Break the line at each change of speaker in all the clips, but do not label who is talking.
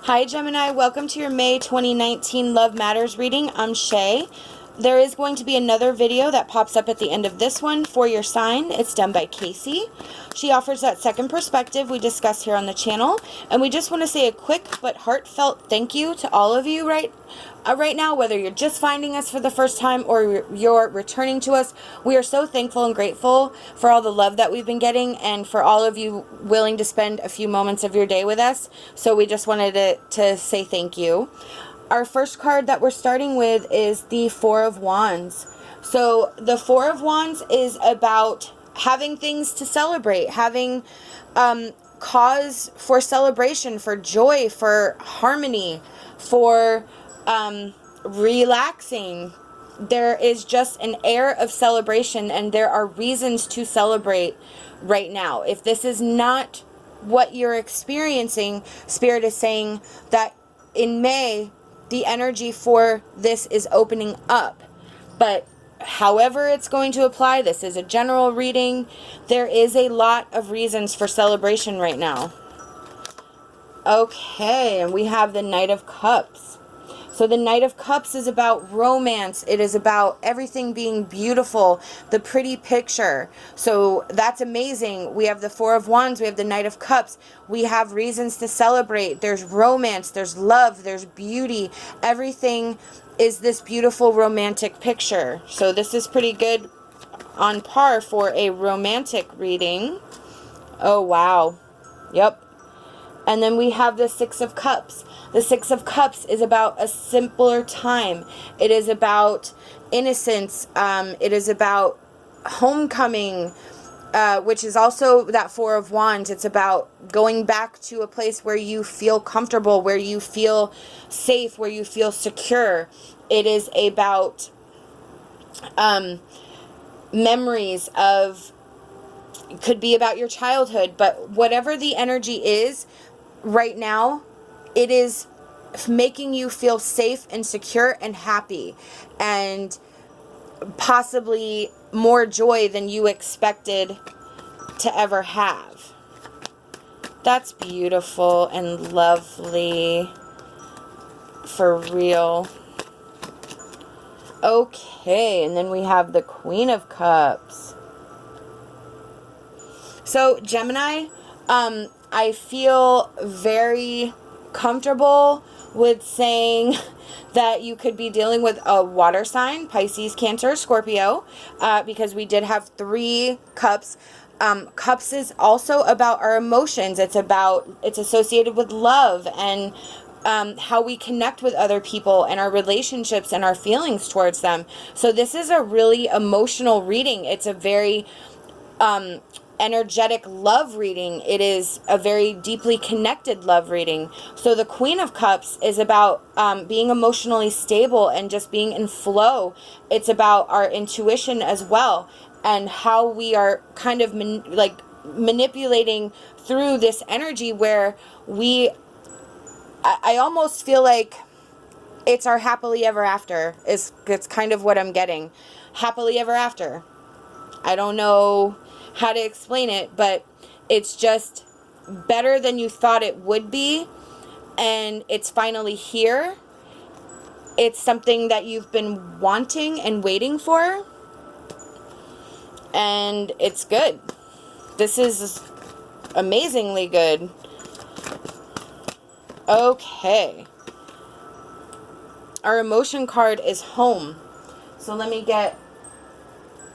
Hi Gemini, welcome to your May 2019 Love Matters reading. I'm Shae. There is going to be another video that pops up at the end of this one for your sign. It's done by Kacee. She offers that second perspective we discuss here on the channel. And we just want to say a quick but heartfelt thank you to all of you right now, whether you're just finding us for the first time or you're returning to us. We are so thankful and grateful for all the love that we've been getting and for all of you willing to spend a few moments of your day with us. So we just wanted to say thank you. Our first card that we're starting with is the Four of Wands. So the Four of Wands is about having things to celebrate, having cause for celebration, for joy, for harmony, for relaxing. There is just an air of celebration and there are reasons to celebrate right now. If this is not what you're experiencing, Spirit is saying that in May, the energy for this is opening up. But however it's going to apply, this is a general reading. There is a lot of reasons for celebration right now. Okay, and we have the Knight of Cups. So the Knight of Cups is about romance. It is about everything being beautiful, the pretty picture. So that's amazing. We have the Four of Wands. We have the Knight of Cups. We have reasons to celebrate. There's romance. There's love. There's beauty. Everything is this beautiful romantic picture. So this is pretty good on par for a romantic reading. Oh, wow. Yep. And then we have the Six of Cups. The Six of Cups is about a simpler time. It is about innocence. It is about homecoming, which is also that Four of Wands. It's about going back to a place where you feel comfortable, where you feel safe, where you feel secure. It is about memories of, could be about your childhood, but whatever the energy is right now, it is making you feel safe and secure and happy and possibly more joy than you expected to ever have. That's beautiful and lovely. For real. Okay, and then we have the Queen of Cups. So, Gemini, I feel very comfortable with saying that you could be dealing with a water sign, Pisces, Cancer, Scorpio, because we did have 3 cups. Cups is also about our emotions. It's associated with love and how we connect with other people and our relationships and our feelings towards them. So this is a really emotional reading. It's a very energetic love reading. It is a very deeply connected love reading. So the Queen of Cups is about being emotionally stable and just being in flow. It's about our intuition as well and how we are kind of manipulating through this energy where I almost feel like it's our happily ever after. It's kind of what I'm getting. Happily ever after. I don't know how to explain it, but it's just better than you thought it would be, and it's finally here. It's something that you've been wanting and waiting for, and it's good. This is amazingly good. Okay. Our emotion card is home. So let me get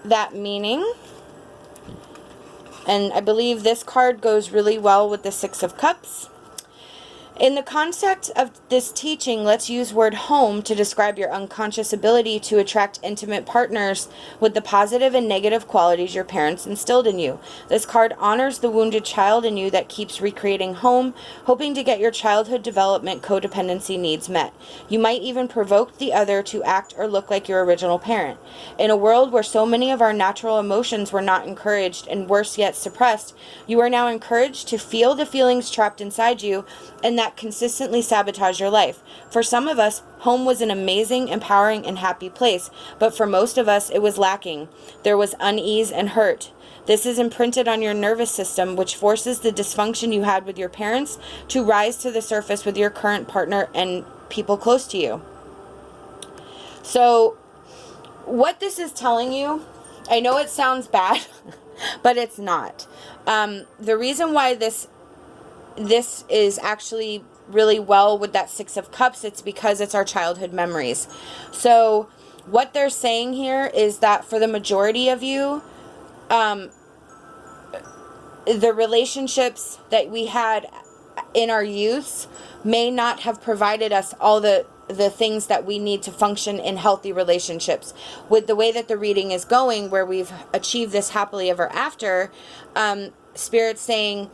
that meaning. And I believe this card goes really well with the Six of Cups. In the context of this teaching, let's use word home to describe your unconscious ability to attract intimate partners with the positive and negative qualities your parents instilled in you. This card honors the wounded child in you that keeps recreating home, hoping to get your childhood development codependency needs met. You might even provoke the other to act or look like your original parent. In a world where so many of our natural emotions were not encouraged and worse yet suppressed, you are now encouraged to feel the feelings trapped inside you, and that that consistently sabotage your life. For some of us, home was an amazing, empowering, and happy place, but for most of us, it was lacking. There was unease and hurt. This is imprinted on your nervous system, which forces the dysfunction you had with your parents to rise to the surface with your current partner and people close to you. So, what this is telling you, I know it sounds bad, but it's not. The reason why this is actually really well with that Six of Cups, it's because it's our childhood memories. So, what they're saying here is that for the majority of you, the relationships that we had in our youth may not have provided us all the things that we need to function in healthy relationships. With the way that the reading is going, where we've achieved this happily ever after, Spirit's saying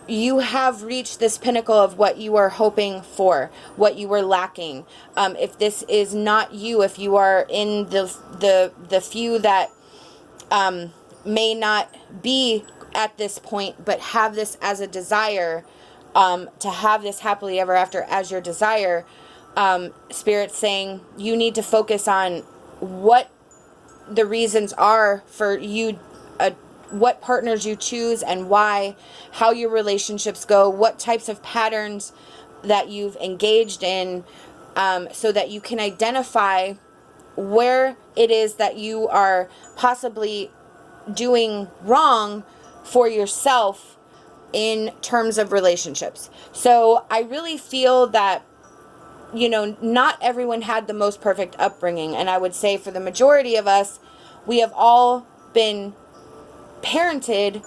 you have reached this pinnacle of what you are hoping for, what you were lacking. If this is not you, if you are in the few that may not be at this point, but have this as a desire, to have this happily ever after as your desire, Spirit's saying you need to focus on what the reasons are for you, what partners you choose and why, how your relationships go, what types of patterns that you've engaged in, so that you can identify where it is that you are possibly doing wrong for yourself in terms of relationships. So I really feel that, you know, not everyone had the most perfect upbringing. And I would say for the majority of us, we have all been parented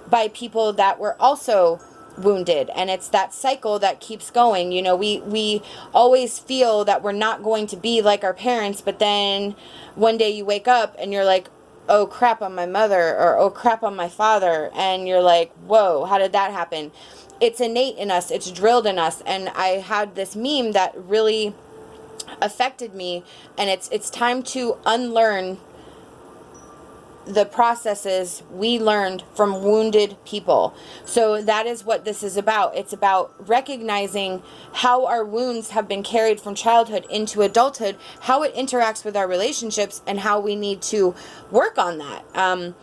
by people that were also wounded. And it's that cycle that keeps going. You know, we always feel that we're not going to be like our parents. But then one day you wake up and you're like, oh crap, on my mother, or oh crap, on my father. And you're like, whoa, how did that happen? It's innate in us. It's drilled in us. And I had this meme that really affected me. And it's time to unlearn the processes we learned from wounded people. So that is what this is about. It's about recognizing how our wounds have been carried from childhood into adulthood, how it interacts with our relationships, and how we need to work on that.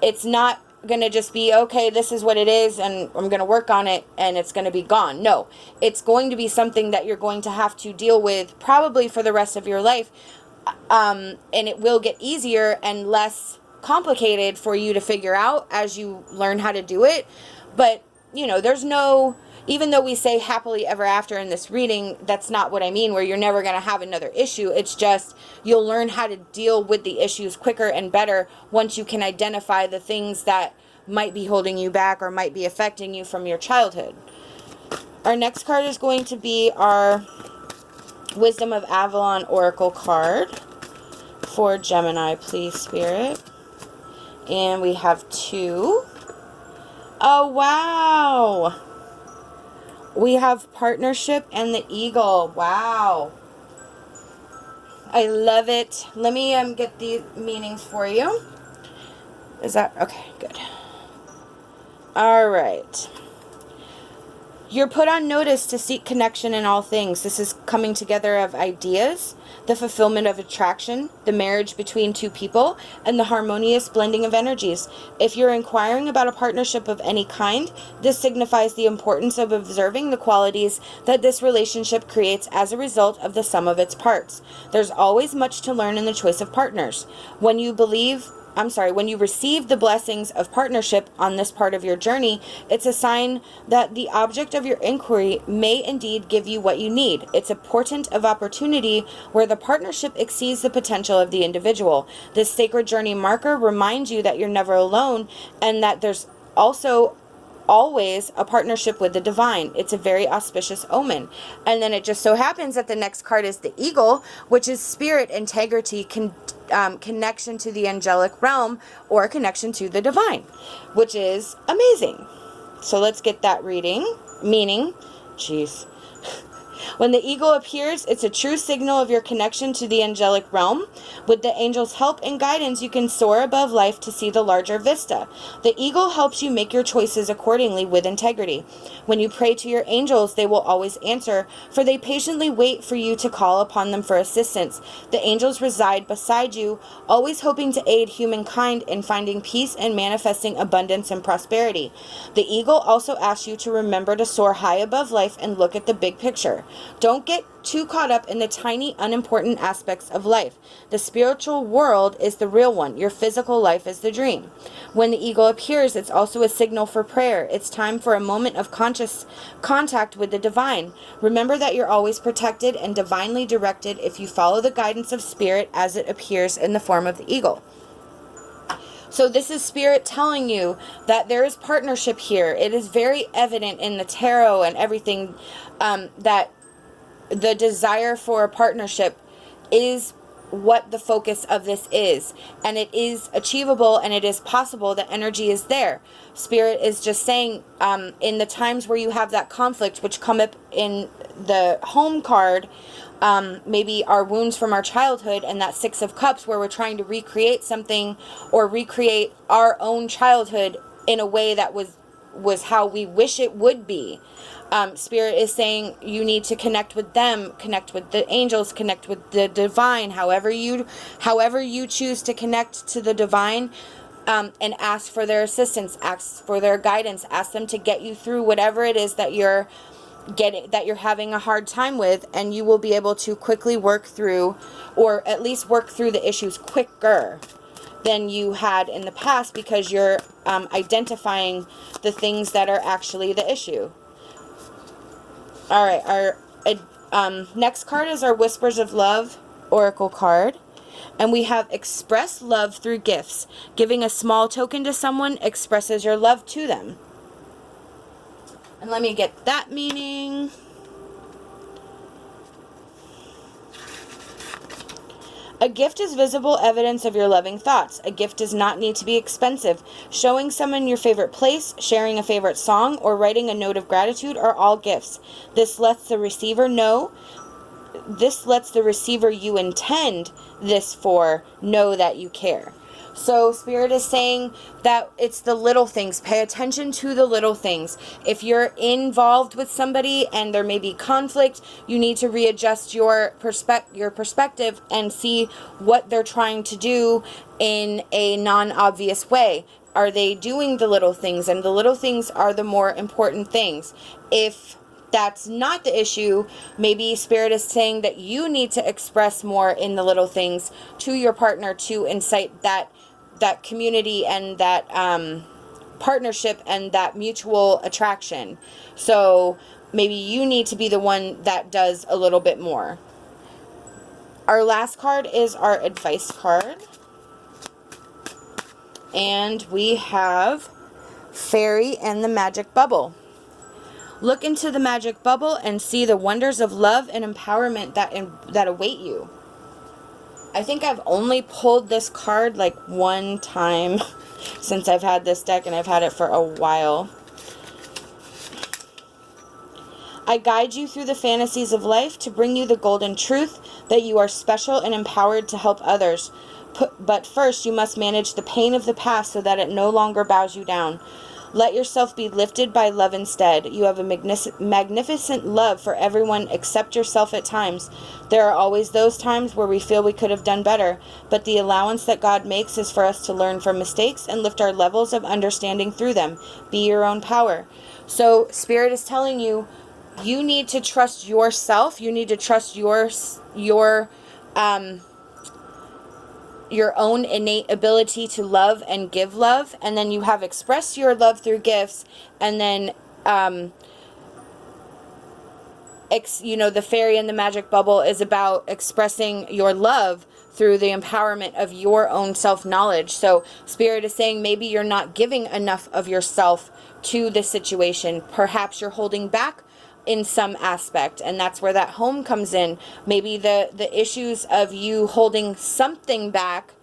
It's not going to just be, okay, this is what it is, and I'm going to work on it, and it's going to be gone. No, it's going to be something that you're going to have to deal with probably for the rest of your life. And it will get easier and less complicated for you to figure out as you learn how to do it. But, you know, there's no, even though we say happily ever after in this reading, that's not what I mean, where you're never going to have another issue. It's just you'll learn how to deal with the issues quicker and better once you can identify the things that might be holding you back or might be affecting you from your childhood. Our next card is going to be our Wisdom of Avalon Oracle card for Gemini, please, Spirit. And we have 2. Oh, wow. We have Partnership and the Eagle. Wow. I love it. Let me get the meanings for you. Is that okay? Good. All right. You're put on notice to seek connection in all things. This is coming together of ideas, the fulfillment of attraction, the marriage between two people, and the harmonious blending of energies. If you're inquiring about a partnership of any kind, this signifies the importance of observing the qualities that this relationship creates as a result of the sum of its parts. There's always much to learn in the choice of partners. When you receive the blessings of partnership on this part of your journey, it's a sign that the object of your inquiry may indeed give you what you need. It's a portent of opportunity where the partnership exceeds the potential of the individual. This sacred journey marker reminds you that you're never alone and that there's also always a partnership with the divine. It's a very auspicious omen. And then it just so happens that the next card is the Eagle, which is spirit, integrity, connection to the angelic realm, or connection to the divine, which is amazing. So let's get that meaning. Jeez. When the eagle appears, it's a true signal of your connection to the angelic realm. With the angels' help and guidance, you can soar above life to see the larger vista. The eagle helps you make your choices accordingly with integrity. When you pray to your angels, they will always answer, for they patiently wait for you to call upon them for assistance. The angels reside beside you, always hoping to aid humankind in finding peace and manifesting abundance and prosperity. The eagle also asks you to remember to soar high above life and look at the big picture. Don't get too caught up in the tiny, unimportant aspects of life. The spiritual world is the real one. Your physical life is the dream. When the eagle appears, it's also a signal for prayer. It's time for a moment of conscious contact with the divine. Remember that you're always protected and divinely directed if you follow the guidance of spirit as it appears in the form of the eagle. So this is spirit telling you that there is partnership here. It is very evident in the tarot and everything that the desire for a partnership is what the focus of this is. And it is achievable and it is possible. The energy is there. Spirit is just saying in the times where you have that conflict, which come up in the home card, maybe our wounds from our childhood, and that Six of Cups where we're trying to recreate something or recreate our own childhood in a way that was how we wish it would be. Spirit is saying you need to connect with them, connect with the angels, connect with the divine, however you choose to connect to the divine, and ask for their assistance, ask for their guidance, ask them to get you through whatever it is that you're having a hard time with, and you will be able to quickly work through, or at least work through the issues quicker than you had in the past, because you're identifying the things that are actually the issue. All right, our next card is our Whispers of Love Oracle card. And we have express love through gifts. Giving a small token to someone expresses your love to them. And let me get that meaning. A gift is visible evidence of your loving thoughts. A gift does not need to be expensive. Showing someone your favorite place, sharing a favorite song, or writing a note of gratitude are all gifts. This lets the receiver you intend this for know that you care. So Spirit is saying that it's the little things. Pay attention to the little things. If you're involved with somebody and there may be conflict, you need to readjust your perspective and see what they're trying to do in a non-obvious way. Are they doing the little things? And the little things are the more important things. If that's not the issue, maybe Spirit is saying that you need to express more in the little things to your partner to incite that community and that partnership and that mutual attraction. So maybe you need to be the one that does a little bit more. Our last card is our advice card. And we have Fairy and the Magic Bubble. Look into the magic bubble and see the wonders of love and empowerment that await you. I think I've only pulled this card like one time since I've had this deck, and I've had it for a while. I guide you through the fantasies of life to bring you the golden truth that you are special and empowered to help others. But first, you must manage the pain of the past so that it no longer bows you down. Let yourself be lifted by love instead. You have a magnificent love for everyone except yourself at times. There are always those times where we feel we could have done better, but the allowance that God makes is for us to learn from mistakes and lift our levels of understanding through them. Be your own power. So Spirit is telling you, you need to trust yourself. You need to trust your own innate ability to love and give love. And then you have expressed your love through gifts. And then, the fairy and the magic bubble is about expressing your love through the empowerment of your own self-knowledge. So Spirit is saying maybe you're not giving enough of yourself to the situation. Perhaps you're holding back in some aspect, and that's where that home comes in. Maybe the issues of you holding something back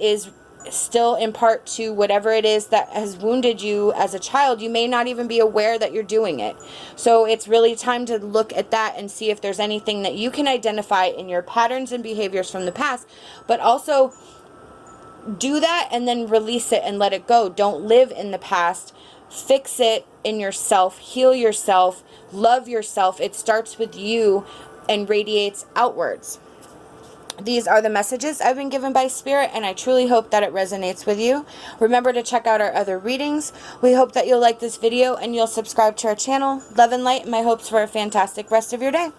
is still impart to whatever it is that has wounded you as a child. You may not even be aware that you're doing it. So it's really time to look at that and see if there's anything that you can identify in your patterns and behaviors from the past, but also do that and then release it and let it go. Don't live in the past. Fix it in yourself, heal yourself, love yourself. It starts with you and radiates outwards. These are the messages I've been given by Spirit, and I truly hope that it resonates with you. Remember to check out our other readings. We hope that you'll like this video and you'll subscribe to our channel. Love and light, and my hopes for a fantastic rest of your day.